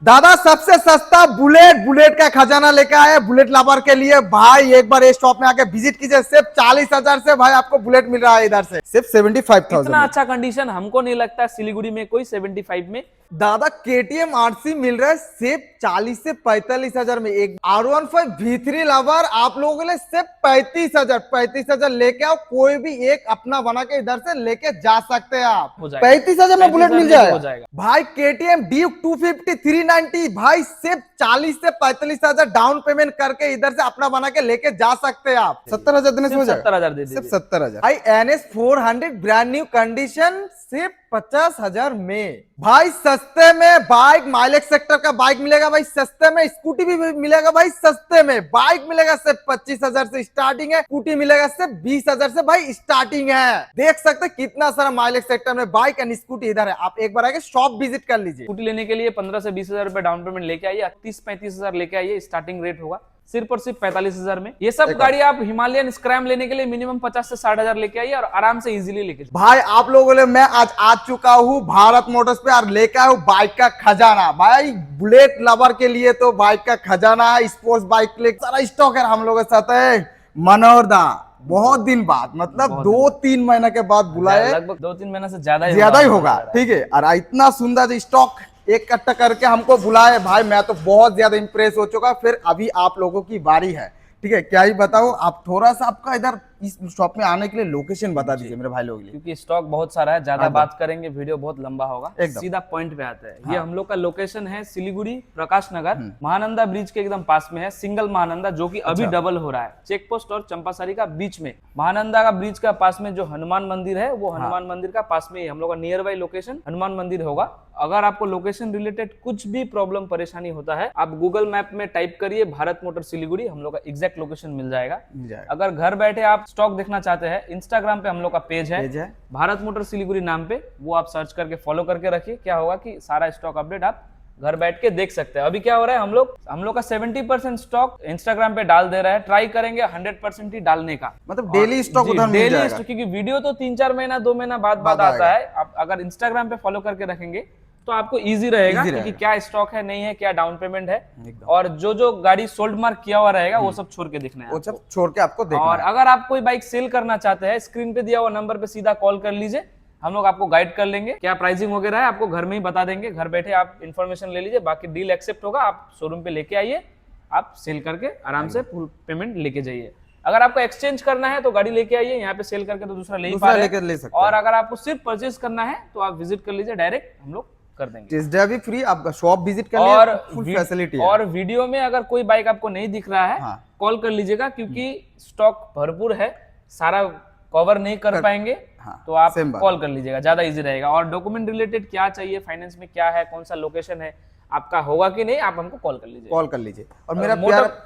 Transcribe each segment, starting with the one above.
दादा सबसे सस्ता बुलेट बुलेट का खजाना लेके आए बुलेट लवर के लिए। भाई एक बार इस शॉप में आके विजिट कीजिए। सिर्फ 40,000 से भाई आपको बुलेट मिल रहा है इधर से, सिर्फ 75,000। इतना अच्छा कंडीशन हमको नहीं लगता है सिलीगुड़ी में कोई 75 में। दादा KTM RC मिल रहा है सिर्फ 40 से 45,000 में। एक R15 V3 लवर आप लोगों के लिए सिर्फ 35,000 लेके आओ। कोई भी एक अपना बना के इधर से लेके जा सकते हैं आप। 35,000 में बुलेट मिल जाएगा भाई। KTM Duke 250 390 भाई सिर्फ 40 से 45,000 डाउन पेमेंट करके इधर से अपना बना के लेके जा सकते हैं आप। 70,000 देने से हो जाएगा। 70,000 दे सिर्फ 70,000 भाई। NS 400 ब्रांड न्यू कंडीशन सिर्फ 50,000 में। भाई सस्ते में बाइक, माइलेज सेक्टर का बाइक मिलेगा भाई सस्ते में। स्कूटी भी मिलेगा भाई सस्ते में। बाइक मिलेगा सिर्फ 25,000 से स्टार्टिंग है। स्कूटी मिलेगा सिर्फ 20,000 से भाई स्टार्टिंग है। देख सकते हैं कितना सारा माइलेज सेक्टर में बाइक एंड स्कूटी इधर है। आप एक बार आके शॉप विजिट कर लीजिए। स्कूटी लेने के लिए 15 से 20,000 रुपए डाउन पेमेंट लेके आइए। 30-35,000 लेके आइए, स्टार्टिंग रेट होगा सिर्फ और सिर्फ 45,000 में। ये सब गाड़ी आप हिमालयन स्क्रैम लेने के लिए मिनिमम 50 से 60,000 लेके आइए और आराम से इजीली लेके भाई आप लोगों ने मैं आज आ चुका हूँ भारत मोटर्स पे और लेकर आया हूँ बाइक का खजाना। भाई बुलेट लवर के लिए तो बाइक का खजाना है। स्पोर्ट्स बाइक के लिए सारा स्टॉक है। हम लोगों के साथ है मनोहर दा। बहुत दिन बाद मतलब 2-3 महीने के बाद बुलाए। लगभग 2-3 महीने से ज्यादा ही होगा। ठीक है। और इतना सुंदर स्टॉक एक इकट्ठा करके हमको बुलाए भाई। मैं तो बहुत ज्यादा इंप्रेस हो चुका। फिर अभी आप लोगों की बारी है। ठीक है। क्या ही बताओ आप थोड़ा सा आपका इधर इस शॉप में आने के लिए लोकेशन बता दीजिए मेरे भाई लोगों के लिए, क्योंकि स्टॉक बहुत सारा है। ज्यादा बात करेंगे वीडियो बहुत लंबा होगा। सीधा पॉइंट पे आता है। हाँ। ये हम लोग का लोकेशन है सिलीगुड़ी प्रकाश नगर, महानंदा ब्रिज के एकदम पास में है। सिंगल महानंदा जो कि अभी डबल हो रहा है। चेक पोस्ट और चंपासारी का बीच में महानंदा का ब्रिज का पास में जो हनुमान मंदिर है वो हनुमान मंदिर का पास में हम लोग का नियर बाई लोकेशन हनुमान मंदिर होगा। अगर आपको लोकेशन रिलेटेड कुछ भी प्रॉब्लम परेशानी होता है आप गूगल मैप में टाइप करिए भारत मोटर सिलीगुड़ी, हम लोग का एग्जैक्ट लोकेशन मिल जाएगा। अगर घर बैठे आप स्टॉक देखना चाहते हैं, इंस्टाग्राम पे हम लोग का पेज है भारत मोटर सिलीगुड़ी नाम पे, वो आप सर्च करके फॉलो करके रखिए। क्या होगा कि सारा स्टॉक अपडेट आप घर बैठ के देख सकते हैं। अभी क्या हो रहा है हम लोग का 70% स्टॉक इंस्टाग्राम पे डाल दे रहा है। ट्राई करेंगे 100% ही डालने का। मतलब डेली स्टॉक उधर मिल जाएगा। क्योंकि वीडियो तो 3-4 महीना 2 महीना बाद आता है। आप अगर इंस्टाग्राम पे फॉलो करके रखेंगे तो आपको इजी रहेगा कि क्या स्टॉक है नहीं है, क्या डाउन पेमेंट है, और जो गाड़ी सोल्ड मार्क किया हुआ रहेगा वो सब छोड़ के देखना है। वो सब छोड़ के आपको देखना और अगर आप कोई बाइक सेल करना चाहते हैं स्क्रीन पे दिया हुआ नंबर पे सीधा कॉल कर लीजिए। हम लोग आपको गाइड कर लेंगे। क्या प्राइसिंग वगैरह है आपको घर में ही बता देंगे। घर बैठे आप इन्फॉर्मेशन ले लीजिए। बाकी डील एक्सेप्ट होगा। आप शोरूम पे लेके आइए, आप सेल करके आराम से फुल पेमेंट लेके जाइए। अगर आपको एक्सचेंज करना है तो गाड़ी लेके आइए। यहाँ पे सेल करके तो दूसरा ले सकते। और अगर आपको सिर्फ परचेज करना है तो आप विजिट कर लीजिए, डायरेक्ट हम लोग कर देंगे। भी फ्री, आप शॉप विजिट कर और फुल फैसिलिटी। और वीडियो में अगर कोई बाइक आपको नहीं दिख रहा है कॉल कर लीजिएगा, क्योंकि स्टॉक भरपूर है, सारा कवर नहीं कर पाएंगे। तो आप कॉल कर लीजिएगा, ज्यादा इजी रहेगा। और डॉक्यूमेंट रिलेटेड क्या चाहिए, फाइनेंस में क्या है, कौन सा लोकेशन है आपका होगा कि नहीं, आप हमको कॉल कर लीजिए। और मेरा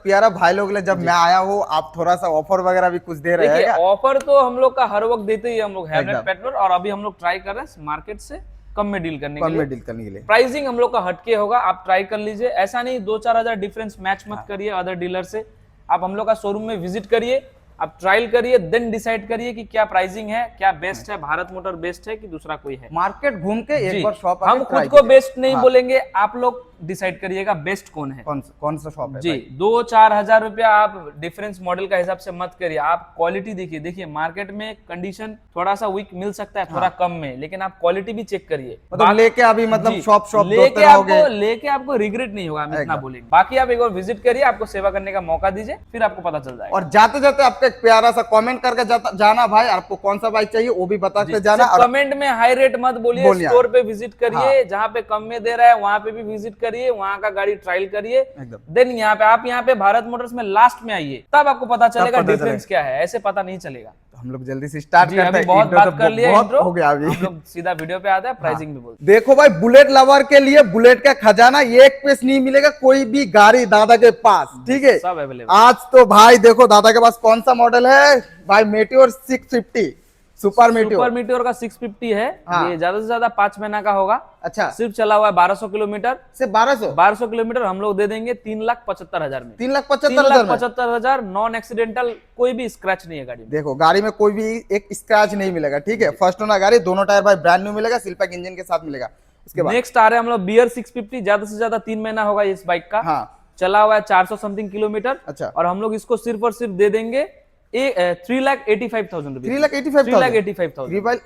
प्यारा भाई लोग जब मैं आया हूँ आप थोड़ा सा ऑफर वगैरह भी कुछ दे रहे हैं? ऑफर तो हम लोग का हर वक्त देते ही हम लोग हेमलेट पेट्रोल। और अभी हम लोग ट्राई कर रहे हैं मार्केट से कम में डील करने के लिए। प्राइसिंग हम लोग का हटके होगा, आप ट्राई कर लीजिए। ऐसा नहीं 2-4 हजार डिफरेंस मैच मत करिए अदर डीलर से। आप हम लोग का शोरूम में विजिट करिए, आप ट्रायल करिए, देन डिसाइड करिए कि क्या प्राइसिंग है, क्या बेस्ट है, भारत मोटर बेस्ट है कि दूसरा कोई है। मार्केट घूम के एक बार शॉप हम खुद को बेस्ट नहीं बोलेंगे, आप लोग डिसाइड करिएगा बेस्ट कौन है, कौन सा शॉप है जी। 2-4 हजार रुपया आप डिफरेंस मॉडल का हिसाब से मत करिए। आप क्वालिटी देखिए मार्केट में कंडीशन थोड़ा सा वीक मिल सकता है, थोड़ा कम में, लेकिन आप क्वालिटी भी चेक करिए। मतलब लेके अभी मतलब शॉप लेके आपको रिग्रेट नहीं होगा, हम इतना बोलेंगे। बाकी आप एक बार विजिट करिए, आपको सेवा करने का मौका दीजिए, फिर आपको पता चल जाएगा। और जाते जाते आपका एक प्यारा सा कमेंट करके जाना भाई, आपको कौन सा बाइक चाहिए वो भी बताते जाना। कमेंट में हाई रेट मत बोलिए, स्टोर पे विजिट करिए, जहाँ पे कम में दे रहा है वहां पे भी विजिट करिए, वहां का गाड़ी ट्रायल करिए। देन यहाँ पे भारत मोटर्स में लास्ट में आइए, तब आपको पता चलेगा डिफरेंस क्या है। ऐसे पता नहीं चलेगा। हम लोग जल्दी से स्टार्ट करते हैं। बहुत बात कर लिया, इंट्रो हो गया। अभी हम लोग सीधा वीडियो पे आते हैं, प्राइसिंग में बोलते। देखो भाई बुलेट लवर के लिए बुलेट का खजाना एक पीस नहीं मिलेगा कोई भी गाड़ी दादा के पास। ठीक है, सब अवेलेबल। आज तो भाई देखो दादा के पास कौन सा मॉडल है भाई, मेटियोर 650 सुपर मीटियोर का 650 है। ये ज्यादा से ज्यादा 5 महीना का होगा। अच्छा, सिर्फ चला हुआ है 1200 किलोमीटर। सिर्फ 1200 किलोमीटर हम लोग दे देंगे 3,75,000 में। 3,75,000 नॉन एक्सीडेंटल, कोई भी स्क्रैच नहीं है गाड़ी में। देखो गाड़ी में कोई भी एक स्क्रैच नहीं मिलेगा। ठीक है, फर्स्ट ओनर गाड़ी, दोनों टायर भाई ब्रांड न्यू मिलेगा, सिल्पैक इंजन के साथ मिलेगा। उसके बाद नेक्स्ट आ रहे हैं हम लोग बियर 650, ज्यादा से ज्यादा 3 महीना होगा इस बाइक का। हाँ चला हुआ है 400 समथिंग किलोमीटर। अच्छा। और हम लोग इसको सिर्फ और सिर्फ दे देंगे 3,85,000 रुपीज।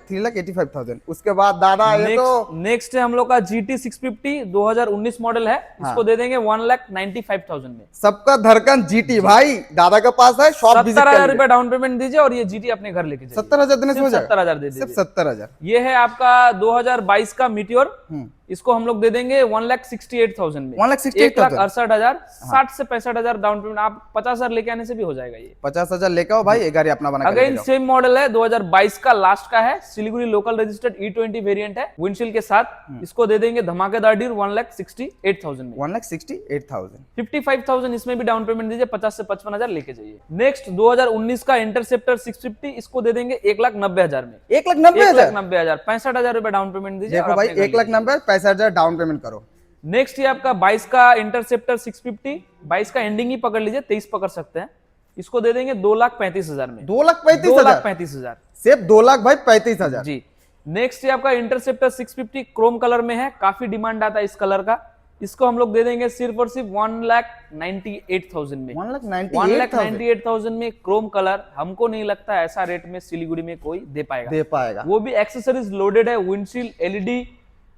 3,85,000। उसके बाद दादा ये तो नेक्स्ट है हम लोग का GT 650 2019 मॉडल है। इसको दे देंगे 1,95,000 में। सबका धड़कन जीटी भाई दादा के पास है, शॉप विजिट 70,000 रुपए डाउन पेमेंट दीजिए और ये GT अपने घर लेके जाइए। 70,000 देने से हो जाएगा? 70,000 दे सिर्फ दीजिए। 70,000। ये है आपका 2022 का मीटियोर। इसको हम लोग दे देंगे 1,68,000 में। 1,68,000। 1,68,000। 60 से 65,000 डाउन पेमेंट। आप 50,000 लेके आने से भी हो जाएगा ये। 50,000 लेके आओ भाई, गाड़ी अपना बना के अगेन सेम मॉडल है, 2022 का लास्ट का है, Siliguri local registered E20 variant है विंडशील्ड के साथ। इसको दे देंगे धमाकेदार डील 1,68,000 में। 1,68,000। 55,000 इसमें भी डाउन पेमेंट दीजिए, 50 से 55,000 लेके जाइए। नेक्स्ट 2019 का इंटरसेप्टर 650, इसको दे देंगे 1,90,000 में। 1,90,000। 1,90,000 65,000 रुपए डाउन पेमेंट दीजिए। देखो भाई 1,90,000 65,000 डाउन पेमेंट करो। नेक्स्ट ये आपका 22 का इंटरसेप्टर 650, 22 का एंडिंग ही पकड़ लीजिए, 23 पकड़ सकते हैं। इसको दे देंगे 2,35,000 में। 2,35,000। 2,35,000 सिर्फ 2,00,000 भाई 35,000। जी। नेक्स्ट ये आपका इंटरसेप्टर 650 क्रोम कलर में है, काफी डिमांड आता है इस कलर का। इसको हम लोग दे देंगे सिर्फ और सिर्फ 1,98,000 में। 1,98,000 में क्रोम कलर। हमको नहीं लगता ऐसा रेट में सिलीगुड़ी में कोई दे पाएगा। वो भी एक्सेसरीज लोडेड है, विंडशील्ड, LED,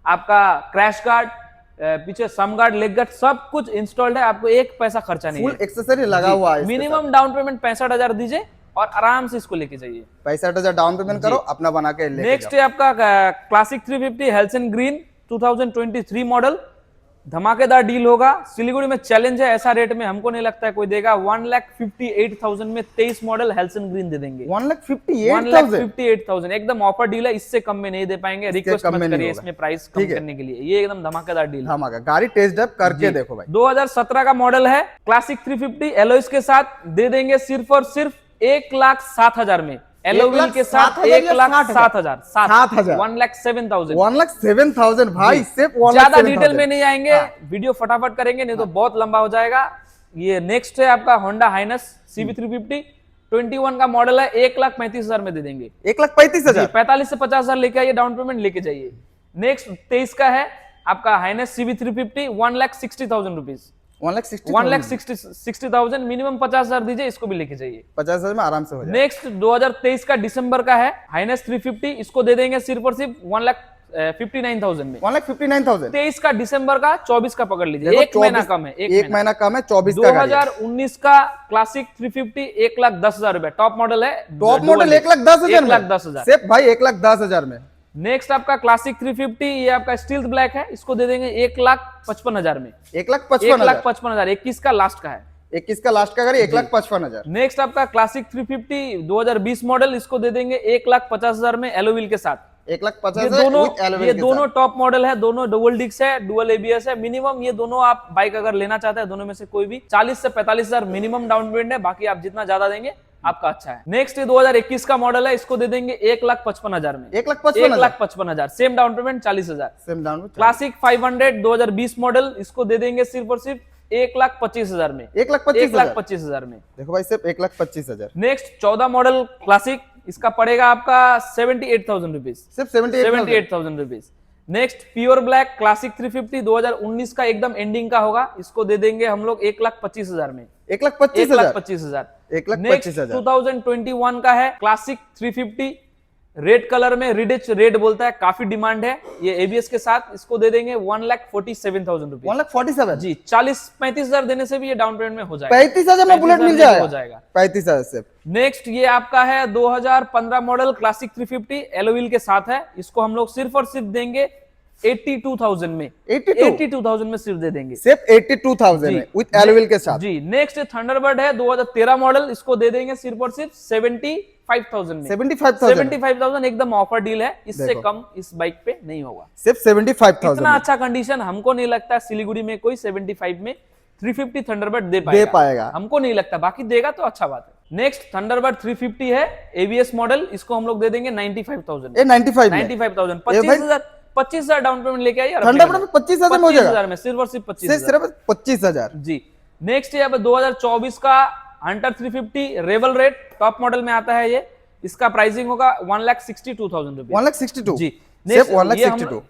आपका क्रैश गार्ड, पीछे सम गार्ड, लेग गार्ड, सब कुछ इंस्टॉल्ड है। आपको एक पैसा खर्चा नहीं है, फुल एक्सेसरी लगा हुआ है। मिनिमम डाउन पेमेंट 65,000 दीजिए और आराम से इसको लेके जाइए। 65,000 डाउन पेमेंट करो, अपना बना के लेके नेक्स्ट है आपका क्लासिक 350 हेल्सन ग्रीन 2023 मॉडल। धमाकेदार डील होगा, सिलीगुड़ी में चैलेंज है, ऐसा रेट में हमको नहीं लगता है कोई देगा। 1,58,000 में 23 मॉडल हेल्सन ग्रीन दे देंगे। 1,58,000 एकदम ऑफर डील है, इससे कम में नहीं दे पाएंगे। रिक्वेस्ट मत करिए इसमें प्राइस कम करने के लिए, ये एकदम धमाकेदार डील है। गाड़ी टेस्ट ड्राइव करके देखो भाई। 2017 का मॉडल है, क्लासिक 350 एलॉयज के साथ दे देंगे सिर्फ और सिर्फ 1,07,000 में। एलओवी के साथ 1,07,000। 1,07,000। 1,07,000 भाई, सिर्फ ज्यादा डिटेल में नहीं आएंगे, वीडियो फटाफट करेंगे, नहीं तो बहुत लंबा हो जाएगा। ये नेक्स्ट है आपका होंडा हाइनस CB350 21 का मॉडल है, 1,35,000 में दे देंगे। 1,35,000। 45 से 50,000 लेके आइए, डाउन पेमेंट लेके जाइए। नेक्स्ट 23 का है आपका हाइनस CB350 1,60,000 रुपीज। 1,60,000 मिनिमम 50,000 दीजिए, इसको भी लेके जाइए। 50,000 में आराम से हो जाएगा। नेक्स्ट 2023 का दिसंबर का है हाइनस 350, इसको दे देंगे सिर्फ और सिर्फ 1,59,000 में। 1,59,000। 23 का दिसंबर का 24 का पकड़ लीजिए, एक महीना कम है। एक महीना कम है, 24 का। 2019 का क्लासिक 350 1,10,000 रुपए, टॉप मॉडल है। टॉप मॉडल 1,10,000 में। 1,10,000 सिर्फ भाई 1,10,000 में। नेक्स्ट आपका क्लासिक 350, ये आपका स्टील ब्लैक है, इसको दे देंगे 1,55,000 में। 1,55,000। 21 का लास्ट का है। 21 का लास्ट का गाड़ी 1,55,000। नेक्स्ट आपका क्लासिक 350 2020 मॉडल, इसको दे देंगे 1,50,000 में एलोविल के साथ। 1,50,000। ये दोनों टॉप मॉडल है, दोनों डुअल डिस्क है, डुअल ABS है। मिनिमम ये दोनों आप बाइक अगर लेना चाहते हैं, दोनों में से कोई भी 40 से 45,000 मिनिमम डाउन पेमेंट है, बाकी आप जितना ज्यादा देंगे आपका अच्छा है। नेक्स्ट 2021 का मॉडल है, इसको दे देंगे 1,55,000 में। 1,55,000 same down payment 40,000। Same down. Classic 500 2020 model, इसको दे देंगे सिर्फ और सिर्फ 1,25,000 में। 1,25,000 में। देखो भाई सिर्फ 1,25,000। नेक्स्ट 14 मॉडल क्लासिक, इसका पड़ेगा आपका 78,000 रुपीज। सिर्फ 78,000 rupees. Next pure black classic 350 2019 का एकदम एंडिंग का होगा, इसको दे देंगे हम लोग 1,25,000 में। 1,25,000। 1,25,000। 2021 का है क्लासिक 350 रेड कलर में, रिडिच रेड बोलता है, काफी डिमांड है। ये ABS के साथ, इसको दे देंगे 1,47,000 रुपीज। 1,47,000 जी। 40-35,000 देने से भी ये डाउन पेमेंट में हो जाएगा। 35,000 में बुलेट मिल जाएगा। हो जाएगा 35,000 से। नेक्स्ट ये आपका है 2015 मॉडल क्लासिक 350 एलोविल के साथ है, इसको हम लोग सिर्फ और सिर्फ देंगे 82,000 में। 82,000 में सिर्फ दे देंगे। सिर्फ 82,000 में विद एलोविल के साथ। जी। नेक्स्ट थंडरबर्ड है 2013 मॉडल, इसको दे देंगे सिर्फ और सिर्फ 75,000 में। 75,000 एकदम ऑफर डील है, इससे कम इस बाइक पे नहीं होगा। सिर्फ 75,000। इतना अच्छा कंडीशन हमको नहीं लगता सिलीगुड़ी में कोई 75 में 350 थंडरबर्ड दे पाएगा। हमको नहीं लगता, बाकी देगा तो अच्छा बात है। नेक्स्ट थंडरबर्ड 350 है ABS मॉडल, इसको हम लोग दे देंगे 95,000। 95,000 25,000 डाउन पेमेंट लेके आइए। थंडरबर्ड में 25,000 हो जाएगा में, सिर्फ और सिर्फ 25,000। जी। नेक्स्ट ये 2024 का हंटर 350 रेवल रेड टॉप मॉडल में आता है, ये इसका प्राइसिंग होगा 1,62,000 रुपीज। 1,62,000 जी। सिर्फ 1,62,000।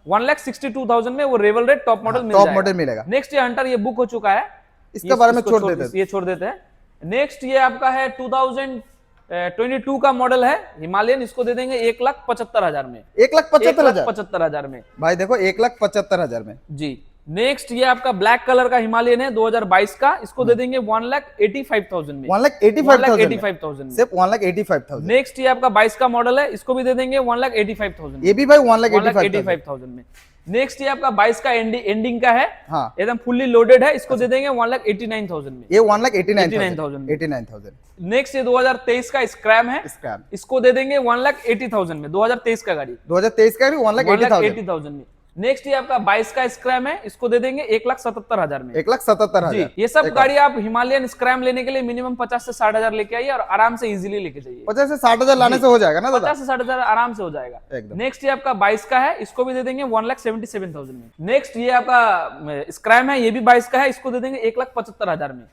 1,62,000 में वो रेवल red top model top model मिलेगा। नेक्स्ट ये हंटर, ये बुक हो चुका है, इसके बारे में छोड़ देते हैं। ये छोड़ देते हैं। नेक्स्ट ये आपका है 2022 का मॉडल है हिमालयन, इसको दे देंगे 1,75,000 में। 1,75,000 में भाई देखो, 1,75,000 में जी। नेक्स्ट ये आपका ब्लैक कलर का हिमालयन है 2022 का, इसको दे देंगे 1,85,000 में। 1,85,000 सिर्फ 1,85,000। नेक्स्ट ये आपका 22 का मॉडल है, इसको भी दे देंगे 1,85,000। ये भी भाई 1,85,000 में। नेक्स्ट ये आपका 22 का एंडिंग का है, हाँ, एकदम फुल्ली लोडेड है, इसको दे देंगे 1,89,000 में। ये 1,89,000। नेक्स्ट ये 2023 का स्क्रैम है, इसको दे देंगे 1,80,000 में। 2023 का गाड़ी, 2023 का भी 1,80,000 में। नेक्स्ट ये आपका 22 का स्क्रैम है, इसको दे देंगे 1,77,000 में। 1,77,000। ये सब गाड़ी आप हिमालयन स्क्रैम लेने के लिए मिनिमम 50 से 60,000 लेके आइए और आराम से इजीली लेके जाइए। 50 से 60,000 लाने से हो जाएगा ना दादा? 50 से 60,000 आराम से हो जाएगा। नेक्स्ट ये आपका 22 का है, इसको भी दे देंगे 1,77,000 में। नेक्स्ट ये आपका स्क्रैम है, ये भी 22 का है, इसको दे देंगे 1,75,000 में।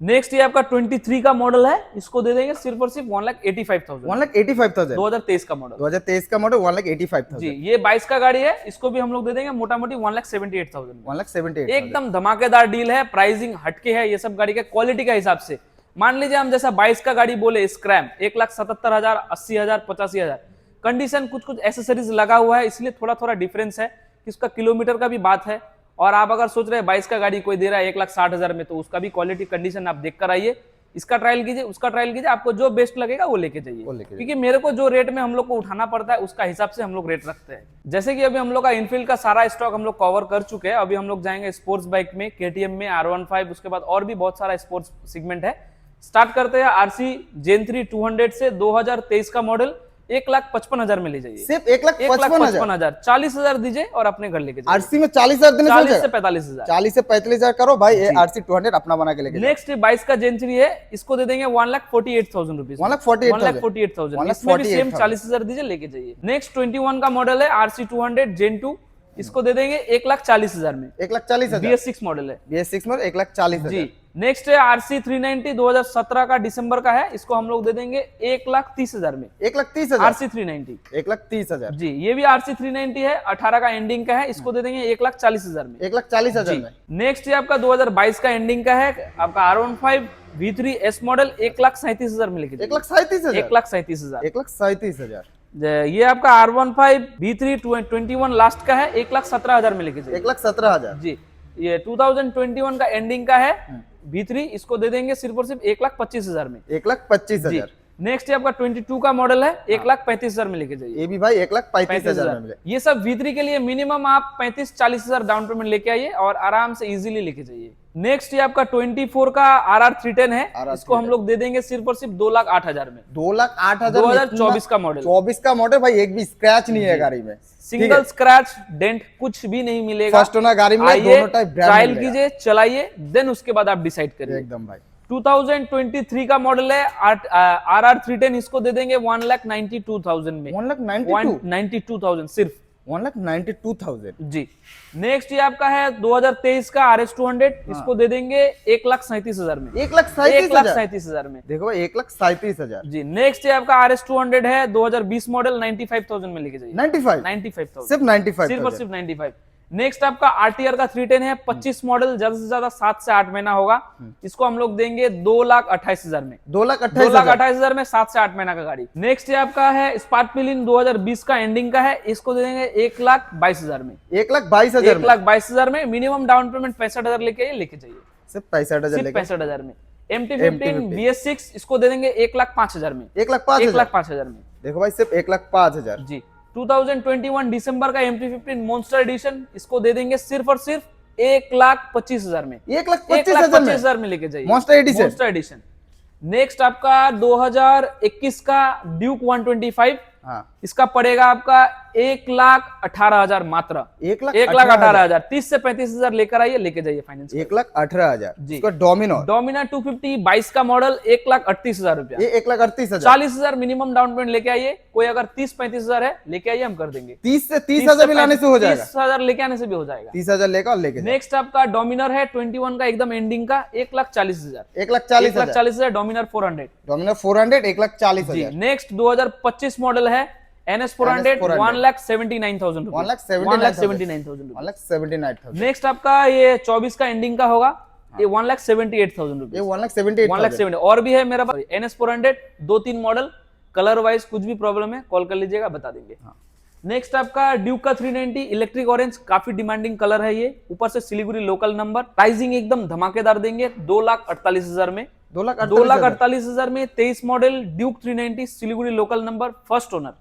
नेक्स्ट ये आपका 23 का मॉडल है, इसको दे देंगे सिर्फ और सिर्फ 1,85,000। 1,85,000 2023 का मॉडल। 2023 का मॉडल 1,85,000 जी। ये 22 का गाड़ी है, इसको भी हम लोग दे देंगे मोटा मोटी 1,78,000। 1,78,000 एकदम धमाकेदार डील है, प्राइसिंग हटके है ये सब गाड़ी के क्वालिटी का हिसाब से। मान लीजिए हम जैसा 22 का गाड़ी बोले स्क्रैम 1,77,000, 80,000, 85,000, कंडीशन कुछ एसेसरीज लगा हुआ है, इसलिए थोड़ा थोड़ा डिफरेंस है, इसका किलोमीटर का भी बात है। और आप अगर सोच रहे हैं 22 का गाड़ी कोई दे रहा है 1,60,000 में, तो उसका भी क्वालिटी कंडीशन आप देख कर आइए, इसका ट्रायल कीजिए, उसका ट्रायल कीजिए, आपको जो बेस्ट लगेगा वो लेके जाइए। क्योंकि मेरे को जो रेट में हम लोग को उठाना पड़ता है उसका हिसाब से हम लोग रेट रखते हैं। जैसे कि अभी हम लोग का इनफील्ड का सारा स्टॉक हम लोग कवर कर चुके हैं, अभी हम लोग जाएंगे स्पोर्ट्स बाइक में, KTM में, R15, उसके बाद और भी बहुत सारा स्पोर्ट्स सेगमेंट है। स्टार्ट करते हैं RC Gen 3 200 से, 2023 का मॉडल, 1,55,000 में ले जाइए। सिर्फ 1,55,000। 40,000 दीजिए और अपने घर लेके जाइए। RC में 40,000 देने से 40 से 45,000। 40 से 45,000 करो भाई, RC 200 अपना बना के लेके। नेक्स्ट 22 का Gen 3 है, इसको दे देंगे 1,48,000 रुपीज। 1,48,000 इसमें भी सेम 40,000 दीजिए, लेके जाइए। नेक्स्ट 21 का मॉडल है RC 200 Gen 2, इसको दे देंगे 1,40,000 में। 1,40,000 BS6 मॉडल है। BS6 में 1,40,000 जी। नेक्स्ट है RC 390 2017 का दिसंबर का है, इसको हम लोग दे देंगे 1,30,000 में। 1,30,000 RC 390 1,30,000 जी। ये भी RC 390 है, 18 का एंडिंग का है, इसको दे देंगे 1,40,000 में। 1,40,000 में। नेक्स्ट ये आपका 2022 का एंडिंग का है, आपका R15 V3 S मॉडल 1,37,000 में लेके 1,37,000 1,37,000 1,37,000। ये आपका R15 V3 21 लास्ट का है, 1,17,000 में लेके 1,17,000 जी। ये 2021 का एंडिंग का है V3, इसको दे देंगे सिर्फ और सिर्फ 1,25,000 में। 1,25,000। नेक्स्ट ये आपका 22 का मॉडल है, 1,35,000 में लेके जाइए। ये भी भाई 1,35,000 में। ये सब V3 के लिए मिनिमम आप 35-40,000 डाउन पेमेंट लेके आइए और आराम से इजीली लेके जाइए। नेक्स्ट ये आपका 24 का RR 310 है, इसको हम लोग दे देंगे सिर्फ और सिर्फ 2,08,000 में। 2,08,000 2024 का मॉडल। 24 का मॉडल भाई, एक भी स्क्रैच नहीं है गाड़ी में, सिंगल स्क्रैच डेंट कुछ भी नहीं मिलेगा। फर्स्ट ओनर गाड़ी में, दोनों टाइप ट्रायल कीजिए, चलाइए, देन उसके बाद आप डिसाइड करिए एकदम भाई। 2023 का मॉडल है RR 310, इसको दे देंगे 1,92,000 में। 1,92,000 सिर्फ 1,92,000 जी। नेक्स्ट ये आपका है 2023 का RS 200, इसको दे देंगे 1,37,000 में। 1,37,000 में। देखो भाई 1,37,000 जी। नेक्स्ट ये आपका RS 200 है 2020 मॉडल, 95,000 में लेके जाइए। 95,000 सिर्फ 95,000 सिर्फ और सिर्फ 95। नेक्स्ट आपका RTR का 310 है, 25 मॉडल, ज्यादा से ज्यादा 7 से 8 महीना होगा, इसको हम लोग देंगे 2,28,000 में। 2,28,000 में 7 से 8 महीना का गाड़ी। नेक्स्ट ये आपका है स्पार्क पिलिन 2020 का एंडिंग का है, इसको दे देंगे 1,22,000 में। 1,22,000 में मिनिमम डाउन पेमेंट 65,000 लेके जाइए। सिर्फ 65,000 65,000 में। MT15 BS6, इसको दे देंगे 1,05,000 में। 1,05,000 में। देखो भाई सिर्फ 1,05,000 जी। 2021 दिसंबर का MT15 मॉन्स्टर एडिशन, इसको दे देंगे सिर्फ और सिर्फ 1,25,000 में। 1,25,000 में लेके जाइए मॉन्स्टर एडिशन। नेक्स्ट आपका 2021 का ड्यूक 125, इसका पड़ेगा आपका 1,18,000 मात्र। 1,18,000 30 से 35,000 लेकर आइए, लेके जाइए फाइनेंस। 1,18,000 जी। डोमिनर 250 22 का मॉडल 1,38,000 रुपया। 1,38,000 40,000 मिनिमम डाउन पेमेंट लेके आइए। कोई अगर 30-35,000 है लेके आइए, हम कर देंगे। 30 से 30,000 भी लाने से हो जाएगा। 30,000 लेके आने से भी हो जाएगा। 30,000 लेकर लेके। नेक्स्ट आपका डोमिनर है 21 का एकदम एंडिंग का, 1,40,000। 1,40,000 डोमिनर 400। डोमिनर 400 1,40,000। नेक्स्ट 2025 मॉडल है NS400 1,79,000 1,79,000 1,79,000 नेक्स्ट आपका ये 24 का एंडिंग का होगा, ये 1,78,000 ये 1,78,000 1,70,000 और भी है मेरा पास NS400 2-3 मॉडल, कलर वाइज कुछ भी प्रॉब्लम है कॉल कर लीजिएगा, बता देंगे। नेक्स्ट आपका ड्यूक का 390 इलेक्ट्रिक ऑरेंज, काफी डिमांडिंग कलर है ये, ऊपर से सिलीगुड़ी लोकल नंबर, प्राइसिंग एकदम धमाकेदार देंगे 2,48,000 में, 2,48,000 में 23 model Duke 390 Siliguri local number, first owner,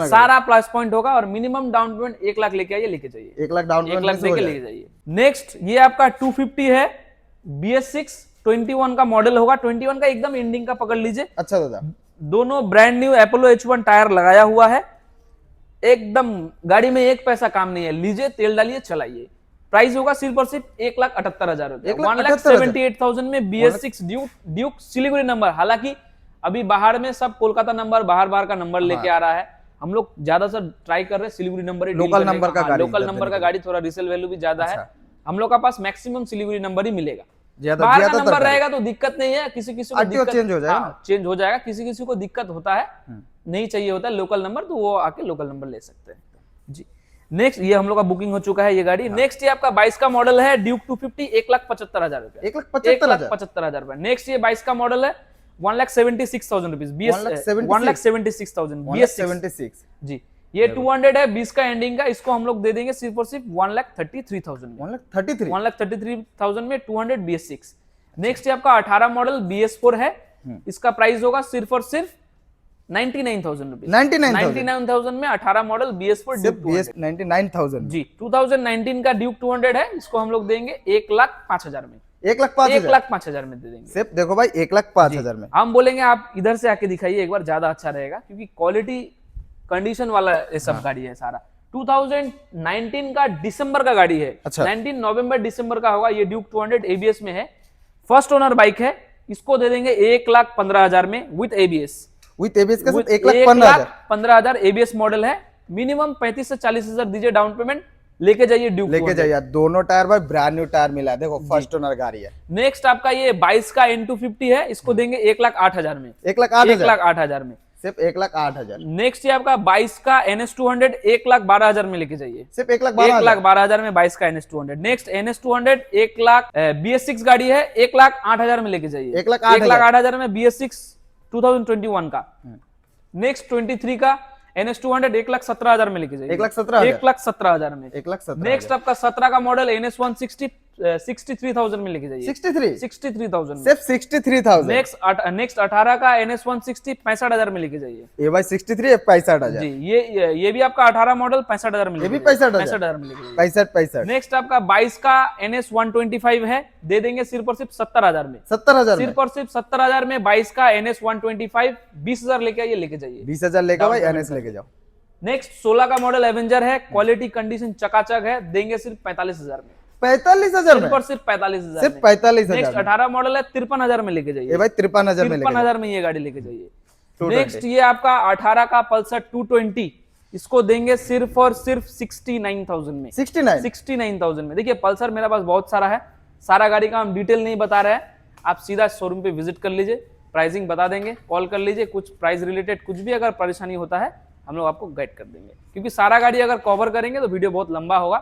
सारा प्लस पॉइंट होगा और मिनिमम डाउन पेमेंट 1 लाख लेके आइए, लेके जाइए 1 लाख डाउन पेमेंट लेके लेके जाइए। नेक्स्ट ये आपका 250 है BS6 21 का मॉडल होगा, 21 का एकदम एंडिंग का पकड़ लीजिए। अच्छा दादा, दोनों brand new Apollo H1 tyre लगाया हुआ है, एकदम गाड़ी में एक पैसा काम नहीं है, लीजिए तेल डालिए चलाइए। प्राइस होगा सिर्फ और सिर्फ 1,78,000 रुपए, 1,78,000 में BS6 ड्यूक सिलीगुड़ी नंबर। हालांकि अभी बाहर में सब कोलकाता नंबर बाहर का नंबर लेके आ रहा है, हम लोग ज्यादातर ट्राई कर रहे हैं सिलीगुड़ी नंबर, लोकल नंबर का गाड़ी, लोकल नंबर का गाड़ी थोड़ा रिसेल वैल्यू भी ज्यादा है, हम लोग का पास मैक्सिमम सिलीगुड़ी नंबर ही मिलेगा। बाहर का नंबर रहेगा तो दिक्कत नहीं है, किसी को चेंज हो जाएगा, चेंज हो जाएगा, किसी को दिक्कत होता है, नहीं चाहिए होता है लोकल नंबर, तो वो आके लोकल नंबर ले सकते हैं जी। नेक्स्ट ये हम लोग का बुकिंग हो चुका है ये गाड़ी। नेक्स्ट ये आपका 22 का मॉडल है ड्यूक 250, 1,75,000 रुपए, 1,75,000 रुपए। नेक्स्ट ये 22 का मॉडल है 1,76,000 रुपीज, 1,76,000 BS6 जी। ये 200 है 20 का एंडिंग का, इसको हम लोग दे देंगे सिर्फ और सिर्फ 1,33,000 में, 1,33,000 में 200 BS6। नेक्स्ट ये आपका 18 मॉडल BS4 है, इसका प्राइस होगा सिर्फ और सिर्फ 99,000 रुपीज, 99,000 में 18 मॉडल BS4 ड्यूक 99,000 जी। 2019 का ड्यूक 200 है, इसको हम लोग देंगे 1,05,000 में, 1,05,000 में दे देंगे सिर्फ। देखो भाई 1,05,000 में हम बोलेंगे आप इधर से आके दिखाइए एक बार, ज्यादा अच्छा रहेगा क्योंकि क्वालिटी कंडीशन वाला ये सब गाड़ी है सारा। 2019 का दिसंबर का गाड़ी है, 19 नवंबर दिसंबर का होगा, ये ड्यूक 200 ABS में है, फर्स्ट ओनर बाइक है, इसको दे देंगे 1,15,000 में विद ABS का 1,15,000 ABS मॉडल है, मिनिमम 35 से 40,000 दीजिए डाउन पेमेंट, लेके जाइए ड्यूक, लेके जाइए। दोनों टायर भाई ब्रांड न्यू टायर मिला है, देखो फर्स्ट ओनर गाड़ी है। नेक्स्ट आपका ये 22 का N250 है, इसको देंगे 1,08,000 में, 1,08,000 में सिर्फ 1,08,000। नेक्स्ट ये आपका 22 का NS200 1,12,000 में लेके जाइए, सिर्फ 1,12,000 में 22 का NS200। Next NS200 1 lakh BS6 गाड़ी है, 1,08,000 में लेके जाइए, 1,08,000 में BS6 2021 का। नेक्स्ट 23 का NS200 1,17,000 में लेके जाइए, 1,17,000 में। नेक्स्ट आपका 17 का मॉडल NS160 63,000 में लेके जाइए, 63,000 सिर्फ 63,000। नेक्स्ट 18 का NS160 65,000 में लेके जाइए, ये भाई 63 है 65,000 जी। ये भी आपका 18 मॉडल 65,000 में, ये भी 65,000 में लेके जाइए, 65। नेक्स्ट आपका 22 का NS125 है, दे देंगे सिर्फ और सिर्फ 70,000 में, 70,000 सिर्फ और सिर्फ 70,000 में 22 का NS125 20,000 लेके आइए, लेके जाइए 20,000 लेकर भाई NS लेके जाओ। नेक्स्ट 16 का मॉडल एवेंजर है, क्वालिटी कंडीशन चकाचक है, देंगे सिर्फ 45,000 में, 45,000 में, सिर्फ 45,000, सिर्फ 45,000। नेक्स्ट 18 मॉडल है 53,000 में लेके जाइए, ये भाई 53,000 में ये गाड़ी लेके जाइए। नेक्स्ट ये आपका 18 का पल्सर 220, इसको देंगे सिर्फ और सिर्फ 69,000 में, 69,000 में। देखिए पल्सर मेरे पास बहुत सारा है, सारा गाड़ी का हम डिटेल नहीं बता रहे हैं, आप सीधा शोरूम पे विजिट कर लीजिए, प्राइसिंग बता देंगे, कॉल कर लीजिए, कुछ प्राइस रिलेटेड कुछ भी अगर परेशानी होता है हम लोग आपको गाइड कर देंगे, क्योंकि सारा गाड़ी अगर कवर करेंगे तो वीडियो बहुत लंबा होगा,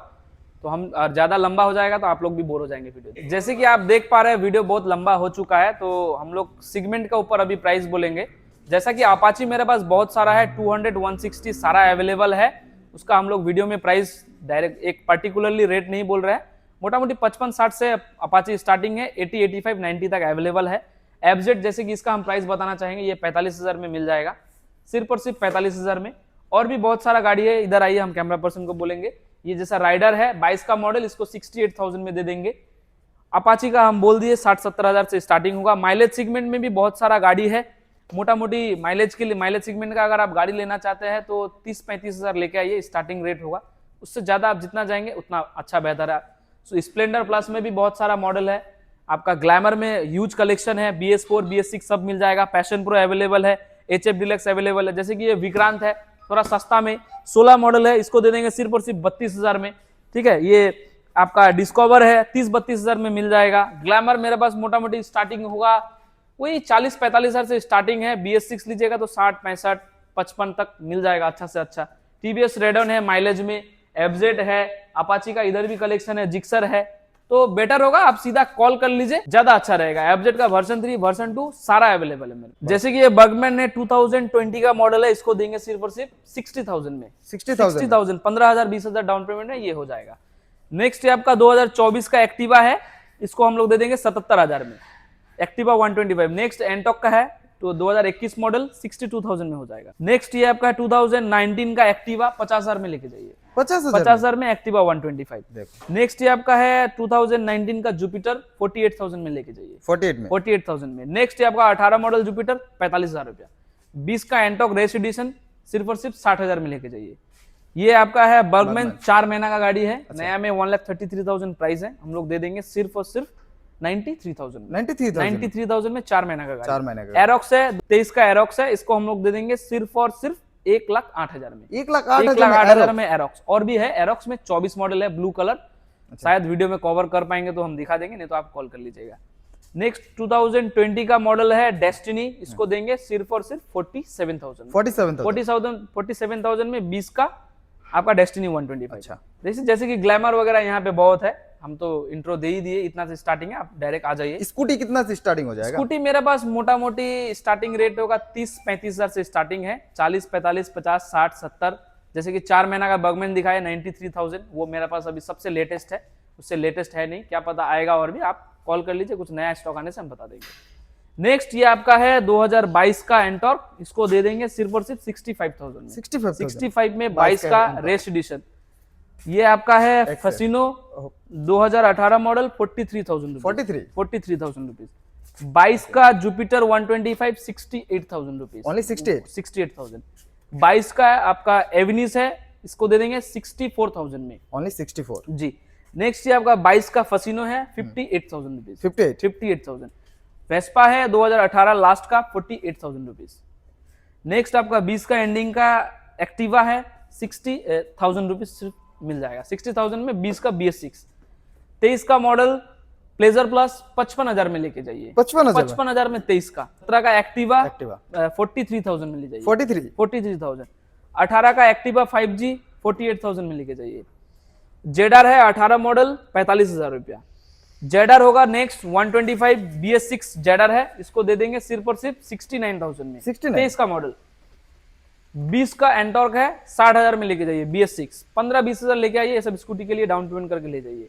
तो हम ज्यादा लंबा हो जाएगा तो आप लोग भी बोर हो जाएंगे वीडियो। जैसे कि आप देख पा रहे हैं वीडियो बहुत लंबा हो चुका है, तो हम लोग सेगमेंट का ऊपर अभी प्राइस बोलेंगे। जैसा कि अपाची मेरे पास बहुत सारा है, 200 160 सारा अवेलेबल है, उसका हम लोग वीडियो में प्राइस डायरेक्ट एक पर्टिकुलरली रेट नहीं बोल रहे हैं, मोटा मोटी 55-60 से अपाची स्टार्टिंग है, 80 85 90 तक अवेलेबल है। एफजेड जैसे कि इसका हम प्राइस बताना चाहेंगे, ये 45,000 में मिल जाएगा, सिर्फ और सिर्फ 45,000 में। और भी बहुत सारा गाड़ी है, इधर आइए हम कैमरा पर्सन को बोलेंगे। ये जैसा राइडर है 22 का मॉडल, इसको 68,000 में दे देंगे। अपाची का हम बोल दिए 60-70,000 से स्टार्टिंग होगा। माइलेज सेगमेंट में भी बहुत सारा गाड़ी है, मोटा मोटी माइलेज के लिए, माइलेज सेगमेंट का अगर आप गाड़ी लेना चाहते हैं तो 30-35,000 लेके आइए, स्टार्टिंग रेट होगा। उससे ज्यादा आप जितना जाएंगे उतना अच्छा बेहतर है। सो स्प्लेंडर प्लस में भी बहुत सारा मॉडल है, आपका ग्लैमर में ह्यूज कलेक्शन है, BS4 BS6 सब मिल जाएगा। पैशन प्रो अवेलेबल है, HF डिलक्स अवेलेबल है। जैसे कि ये विक्रांत है, थोड़ा सस्ता में 16 मॉडल है, इसको दे देंगे सिर्फ और सिर्फ 32,000 में, ठीक है। ये आपका डिस्कवर है 30-32,000 में मिल जाएगा। ग्लैमर मेरे पास मोटा मोटी स्टार्टिंग होगा वही 40-45,000 से स्टार्टिंग है। BS6 लीजिएगा तो 60-65 55 तक मिल जाएगा अच्छा से अच्छा। टीवीएस रेडन है माइलेज में, एफजेड है, अपाची का इधर भी कलेक्शन है, जिक्सर है, तो बेटर होगा आप सीधा कॉल कर लीजिए, ज्यादा अच्छा रहेगा। एफजेड का वर्जन 3 वर्जन 2 सारा अवेलेबल है मेरे। जैसे कि ये बर्गमैन है 2020 का मॉडल है, इसको देंगे सिर्फ और सिर्फ 60,000 में। 60,000 15,000 20,000 डाउन पेमेंट में ये हो जाएगा। नेक्स्ट आपका 2024 का एक्टिवा है, इसको हम लोग दे देंगे 77,000 में, एक्टिवा 125। नेक्स्ट एंटॉक का है तो 2021 मॉडल 62,000 में हो जाएगा। नेक्स्ट ये आपका 2019 का एक्टिवा 50,000 में लेके जाइए, 50,000 में एक्टिवा 125। नेक्स्ट ये आपका है 2019 का जुपिटर 48,000 में लेके जाइए, 48,000 में। नेक्स्ट ये आपका 18 मॉडल जुपिटर 45,000 रुपया। 20 का एंटॉक रेस एडिशन सिर्फ और सिर्फ 60,000 में लेके जाइए। ये आपका है बर्गमैन 4 महीना का गाड़ी है, नया में 1,33,000 प्राइस है, हम लोग दे देंगे सिर्फ और सिर्फ 93,000 में 4 महीना का गाड़ी। एरोक्स है 23 का एरोक्स है, इसको हम लोग दे देंगे सिर्फ और सिर्फ 1,08,000 में, 1,08,000 में एरोक्स। और भी है एरोक्स में 24 मॉडल है ब्लू कलर, शायद वीडियो में कवर कर पाएंगे तो हम दिखा देंगे, नहीं तो आप कॉल कर लीजिएगा। नेक्स्ट 2020 का मॉडल है डेस्टिनी, इसको देंगे सिर्फ और सिर्फ 47,000 में 20 का आपका डेस्टिनी 125। अच्छा, जैसे कि ग्लैमर वगैरह यहाँ पे बहुत है, हम तो इंट्रो दे ही दिए, इतना से स्टार्टिंग है, आप डायरेक्ट आ जाइए। स्कूटी कितना से स्टार्टिंग हो जाएगा? स्कूटी मेरे पास मोटा मोटी स्टार्टिंग रेट होगा 30-35,000 से स्टार्टिंग है, 40, 45, 50, 60, 70। जैसे कि 4 महीना का बर्गमैन दिखाया 93,000, वो मेरे पास अभी सबसे लेटेस्ट है, उससे लेटेस्ट है नहीं, क्या पता आएगा और भी, आप कॉल कर लीजिए, कुछ नया स्टॉक आने से हम बता देंगे। नेक्स्ट ये आपका है 2022 का एंटॉर्क, इसको दे देंगे सिर्फ और सिर्फ 65,000 में, 65 में 22 का रेस एडिशन। ये आपका है फसिनो 2018 मॉडल 43,000 रुपीज। 22 का जुपिटर 125 68,000 रुपीज, ओनली 68,000। 22 का आपका एविनिस है, इसको दे देंगे 64,000 में, ओनली 64 जी। नेक्स्ट ये आपका 22 का फसिनो है 58,000 रुपीज, 58,000। वेस्पा है 2018 लास्ट का 48,000 रुपीज। नेक्स्ट आपका 20 का एंडिंग का एक्टिवा है 60,000 रुपीज सिर्फ मिल जाएगा, 60,000 में 20 का BS6। 23 का मॉडल प्लेजर प्लस 55,000 में लेके जाइए, 55,000 में 23 का। 17 का एक्टिवा 43,000 में ले जाइए, 43,000। 18 का एक्टिवा 5G 48,000 में लेके जाइए। जेडर है 18 मॉडल 45,000 रुपया। जेडर होगा नेक्स्ट 125 BS6 जेडर है, इसको दे देंगे सिर्फ और सिर्फ 69,000 में, 23 का मॉडल। 20 का एंटॉर्क है 60,000 में लेके जाइए BS6, 15-20,000 लेके आइए, ये सब स्कूटी के लिए डाउन पेमेंट करके ले जाइए।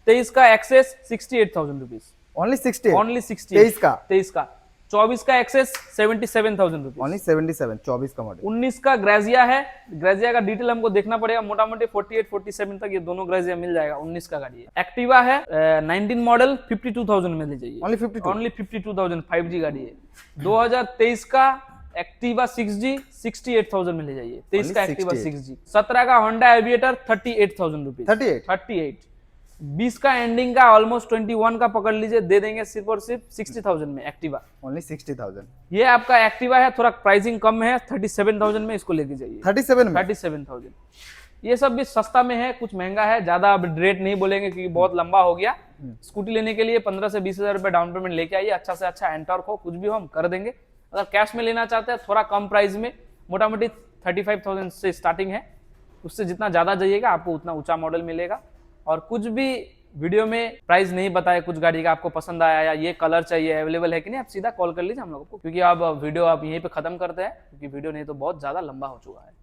23 का एक्सेस 68,000 रुपीज, ओनली 23 का। 24 का एक्सेस 77,000 रुपीज, ओनली 77, 24 का मॉडल। 19 का ग्रेजिया है, ग्रेजिया का डिटेल हमको देखना पड़ेगा, मोटा मोटी 48-47 तक ये दोनों ग्रेजिया मिल जाएगा, 19 का गाड़ी है। एक्टिवा है 19 मॉडल 52,000 में ले जाइए, ओनली 52,000 5G गाड़ी है। 2023 का एक्टिवा 6G 68,000 में ले जाइए, 23 का एक्टिवा 6G। 17 का होंडा एविएटर 38,000 रुपीज, 38। 20 का एंडिंग का ऑलमोस्ट 21 का पकड़ लीजिए, दे देंगे सिर्फ और सिर्फ 60,000 में एक्टिवा, ओनली 60,000। ये आपका एक्टिवा है, थोड़ा प्राइसिंग कम है, 37,000 में इसको लेके जाइए, 37,000। ये सब भी सस्ता में है, कुछ महंगा है, ज्यादा अब रेट नहीं बोलेंगे क्योंकि बहुत लंबा हो गया। स्कूटी लेने के लिए 15 से 20,000 रुपए डाउन पेमेंट लेके आइए, अच्छा से अच्छा एंटॉर्क हो, कुछ भी हो हम कर देंगे। अगर कैश में लेना चाहते हैं थोड़ा कम प्राइस में, मोटा मोटी 35,000 से स्टार्टिंग है, उससे जितना ज्यादा जाइएगा आपको उतना ऊंचा मॉडल मिलेगा। और कुछ भी वीडियो में प्राइस नहीं बताया कुछ गाड़ी का, आपको पसंद आया या ये कलर चाहिए अवेलेबल है कि नहीं, आप सीधा कॉल कर लीजिए हम लोगों को, क्योंकि आप वीडियो आप यहीं पे खत्म करते हैं, क्योंकि वीडियो नहीं तो बहुत ज्यादा लंबा हो चुका है।